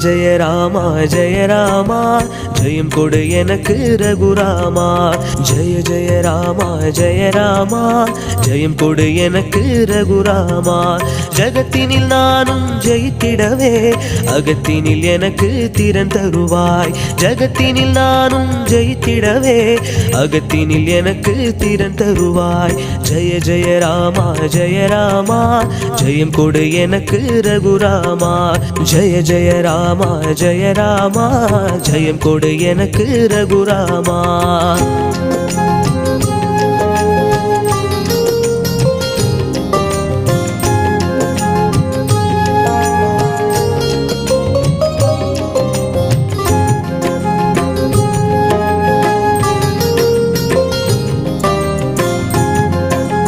ஜெய ராமா ஜெய ராமா ஜெயம் கொடு எனக்கு ரகுராமா ஜெய ஜெய ராமா ஜெய ராமா ஜெயம் கொடு எனக்கு ரகுராமா ஜகத்தினில் நானும் ஜெயித்திடவே அகத்தினில் எனக்கு திறன் தருவாய் ஜகத்தினில் நானும் ஜெயித்திடவே அகத்தினில் எனக்கு திறன் தருவாய் ஜெய ஜெய ராமா ஜெய ராமா ஜெயம் கொடு எனக்கு ரகுராமா ஜெய ஜெய ராமா ஜெய ராமா ஜெயம் கொடு எனக்கு ரகுராமா